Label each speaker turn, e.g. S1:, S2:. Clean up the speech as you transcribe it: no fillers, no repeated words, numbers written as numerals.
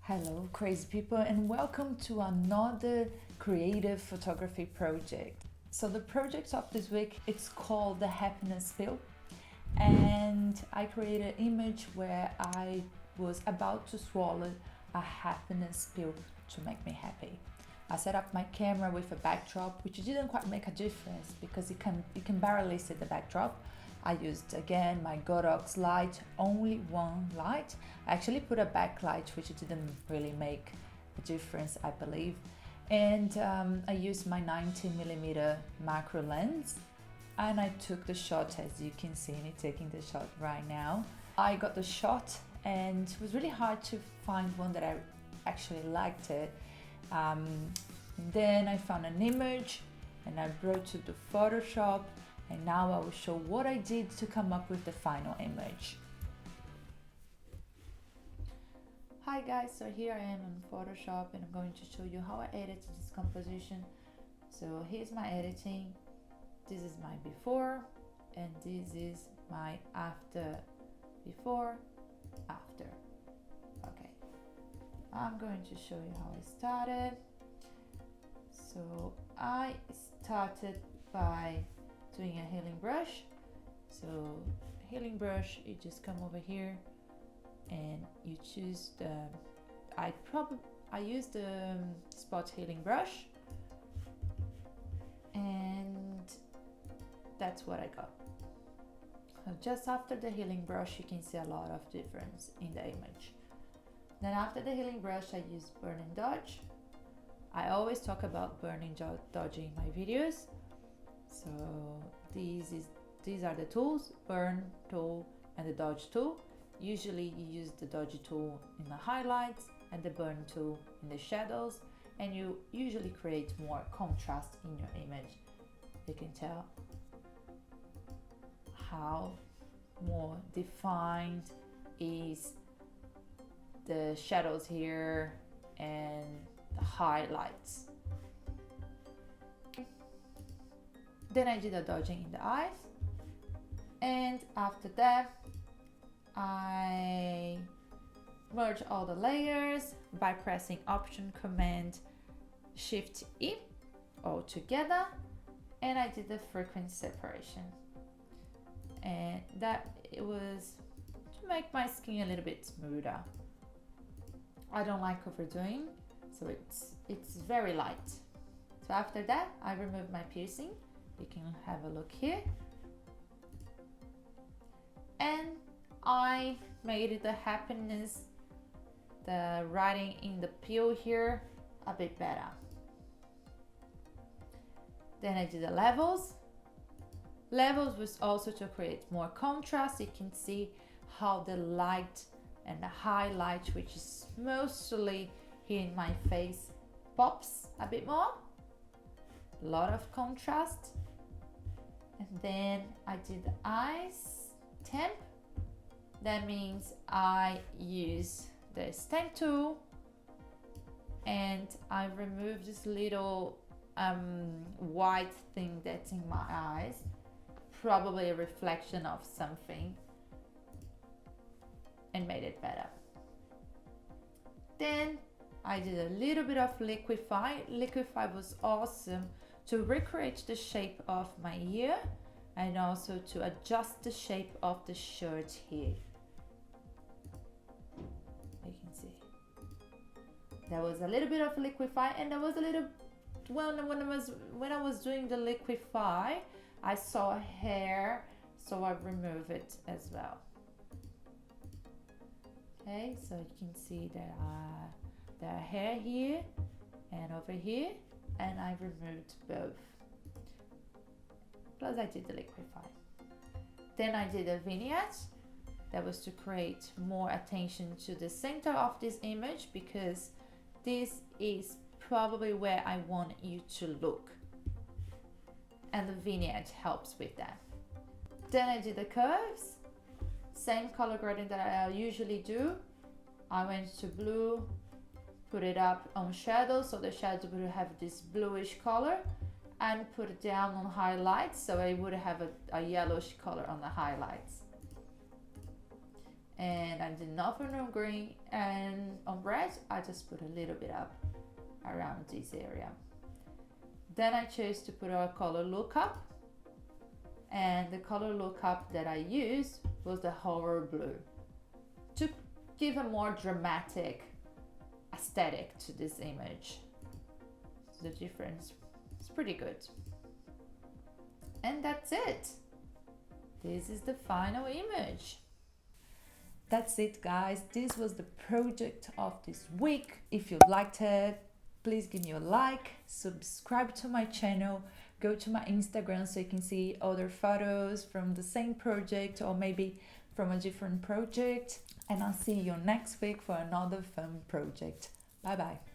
S1: Hello, crazy people, and welcome to another creative photography project. So the project of this week, it's called the happiness pill, and I created an image where I was about to swallow a happiness pill to make me happy. I set up my camera with a backdrop, which didn't quite make a difference because you can barely see the backdrop. I used again my Godox light, only one light. I actually put a backlight, which didn't really make a difference, I believe. And I used my 90mm macro lens, and I took the shot, as you can see me taking the shot right now. I got the shot, and it was really hard to find one that I actually liked it. Then I found an image, and I brought to the Photoshop. And now I will show what I did to come up with the final image. Hi guys, so here I am in Photoshop and I'm going to show you how I edited this composition. So here's my editing. This is my before and this is my after. Before, after. Okay, I'm going to show you how I started. So I started by doing a healing brush. So healing brush, you just come over here and you choose the I use the spot healing brush, and that's what I got. So just after the healing brush, you can see a lot of difference in the image. Then after the healing brush, I use burn and dodge. I always talk about burning dodging in my videos. So these are the tools: burn tool and the dodge tool. Usually you use the dodge tool in the highlights and the burn tool in the shadows, and you usually create more contrast in your image. You can tell how more defined is the shadows here and the highlights. Then I did a dodging in the eyes, and after that I merge all the layers by pressing Option Command Shift E all together, and I did the frequency separation, and that it was to make my skin a little bit smoother. I don't like overdoing, so it's very light. So after that I remove my piercing. You can have a look here, and I made it the happiness, the writing in the pill here, a bit better. Then I did the levels. Levels was also to create more contrast. You can see how the light and the highlight, which is mostly here in my face, pops a bit more. A lot of contrast. And then I did the eyes temp. That means I use the stamp tool and I remove this little white thing that's in my eyes, probably a reflection of something, and made it better. Then I did a little bit of Liquify. Liquify was awesome to recreate the shape of my ear and also to adjust the shape of the shirt here. You can see there was a little bit of Liquify, and there was a little when I was doing the Liquify, I saw hair, so I removed it as well. Okay, so you can see that there are hair here and over here, and I removed both. Plus I did the Liquify. Then I did a vignette. That was to create more attention to the center of this image, because this is probably where I want you to look, and the vignette helps with that. Then I did the curves. Same color gradient that I usually do. I went to blue, put it up on shadow, so the shadow would have this bluish color, and put it down on highlights, so it would have a yellowish color on the highlights. and I did not put no green, and on red I just put a little bit up around this area. Then I chose to put a color lookup, and the color lookup that I used was the horror blue to give a more dramatic aesthetic to this image. The difference is pretty good. And that's it. This is the final image. That's it, guys. This was the project of this week. If you liked it, please give me a like, subscribe to my channel, go to my Instagram so you can see other photos from the same project or maybe from a different project. And I'll see you next week for another fun project. Bye bye.